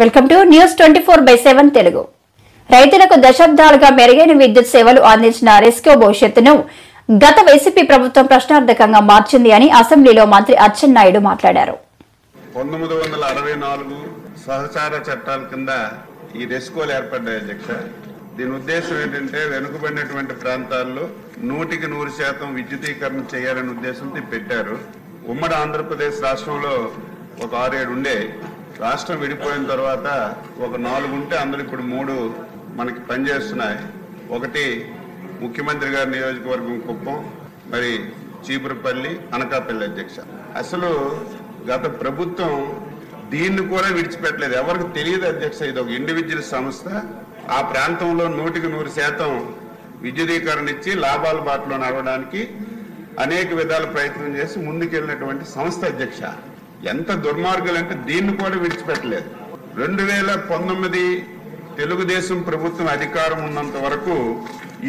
Welcome to news 24/7 Telugu. రైతులకు దశాబ్దాలుగా మెరుగైన విద్యుత్ సేవలు అందించిన రెస్కో భవిష్యత్తును గత వైసీపీ ప్రభుత్వం ప్రశ్నార్థకంగా మార్చింది అని అసెంబ్లీలో మంత్రి అచ్చెన్నాయుడు మాట్లాడారు. 1964 సహచార చట్టాల కింద ఈ రెస్కోలు ఏర్పడ్డాయి అధ్యక్ష. దీని ఉద్దేశం ఏంటంటే వెనుకబడినటువంటి ప్రాంతాల్లో 100% విద్యుదీకరణ చేయాలనే ఉద్దేశంతో పెట్టారు. ఉమ్మడి ఆంధ్రప్రదేశ్ రాష్ట్రంలో ఒక 6-7 ఉండే. రాష్ట్రం విడిపోయిన తర్వాత ఒక 4 ఉంటే అందులో ఇప్పుడు 3 మనకి పనిచేస్తున్నాయి. ఒకటి ముఖ్యమంత్రి గారి నియోజకవర్గం కుప్పం, మరి చీపురుపల్లి, అనకాపల్లి అధ్యక్ష. అసలు గత ప్రభుత్వం దీన్ని కూడా విడిచిపెట్టలేదు. ఎవరికి తెలియదు అధ్యక్ష, ఇది ఒక ఇండివిజువల్ సంస్థ. ఆ ప్రాంతంలో 100% విద్యుదీకరణ ఇచ్చి లాభాల బాటలో నడవడానికి అనేక విధాల ప్రయత్నం చేసి ముందుకెళ్ళినటువంటి సంస్థ అధ్యక్ష. ఎంత దుర్మార్గులు అంటే దీన్ని కూడా విడిచిపెట్టలేదు. 2019 తెలుగుదేశం ప్రభుత్వం అధికారం ఉన్నంత వరకు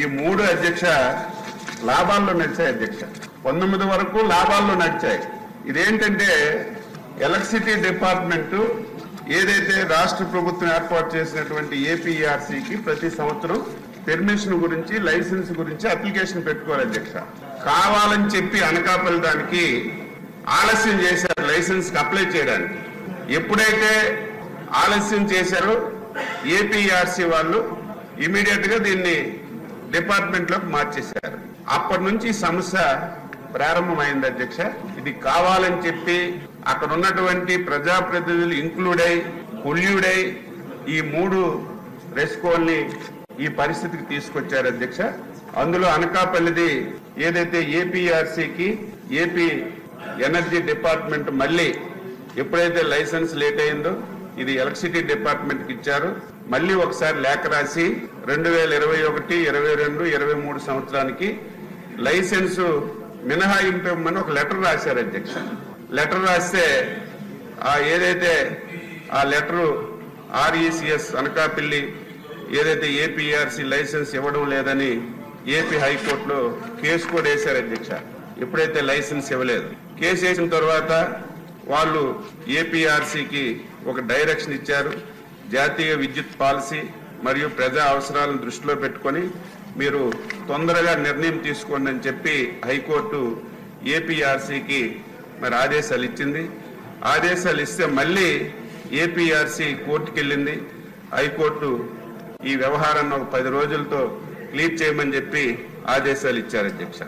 ఈ 3 అధ్యక్ష లాభాల్లో నడిచాయి అధ్యక్ష. 19 వరకు లాభాల్లో నడిచాయి. ఇదేంటంటే ఎలక్ట్రిసిటీ డిపార్ట్మెంట్ ఏదైతే రాష్ట్ర ప్రభుత్వం ఏర్పాటు చేసినటువంటి ఏపీఆర్సీకి ప్రతి సంవత్సరం పెర్మిషన్ గురించి, లైసెన్స్ గురించి అప్లికేషన్ పెట్టుకోవాలి అధ్యక్ష. కావాలని చెప్పి అనకాపల్లి దానికి ఆలస్యం చేశారు లైసెన్స్ అప్లై చేయడానికి. ఎప్పుడైతే ఆలస్యం చేశారో ఏపీఆర్సీ వాళ్ళు ఇమీడియట్ గా దీన్ని డిపార్ట్మెంట్ లోకి మార్చేశారు. అప్పటి నుంచి సమస్య ప్రారంభమైంది అధ్యక్ష. ఇది కావాలని చెప్పి అక్కడ ఉన్నటువంటి ప్రజాప్రతినిధులు ఇంక్లూడ్ అయి కొల్యూడై ఈ 3 రెస్కోల్ని ఈ పరిస్థితికి తీసుకొచ్చారు అధ్యక్ష. అందులో అనకాపల్లిది ఏదైతే ఏపీఆర్సీకి ఏపీ ఎనర్జీ డిపార్ట్మెంట్ మళ్ళీ ఎప్పుడైతే లైసెన్స్ లేట్ అయిందో ఇది ఎలక్ట్రిసిటీ డిపార్ట్మెంట్ కి ఇచ్చారు. మళ్ళీ ఒకసారి లేఖ రాసి 2021, 22, 23 సంవత్సరానికి లైసెన్స్ మినహాయింపు ఇవ్వమని ఒక లెటర్ రాశారు అధ్యక్ష. లెటర్ రాస్తే ఏదైతే ఆ లెటరు ఆర్ఈసిఎస్ అనకాపల్లి ఏదైతే ఏపీఆర్సీ లైసెన్స్ ఇవ్వడం లేదని ఏపీ హైకోర్టులో కేసు కూడా వేశారు అధ్యక్ష. ఎప్పుడైతే లైసెన్స్ ఇవ్వలేదు, కేసు వేసిన తర్వాత వాళ్ళు ఏపీఆర్సీకి ఒక డైరెక్షన్ ఇచ్చారు. జాతీయ విద్యుత్ పాలసీ మరియు ప్రజా అవసరాలను దృష్టిలో పెట్టుకొని మీరు తొందరగా నిర్ణయం తీసుకోండి అని చెప్పి హైకోర్టు ఏపీఆర్సీకి మరి ఆదేశాలు ఇచ్చింది. ఆదేశాలు ఇస్తే మళ్ళీ ఏపీఆర్సీ కోర్టుకి వెళ్ళింది. హైకోర్టు ఈ వ్యవహారాన్ని ఒక 10 రోజులతో క్లియర్ చేయమని చెప్పి ఆదేశాలు ఇచ్చారు అధ్యక్ష.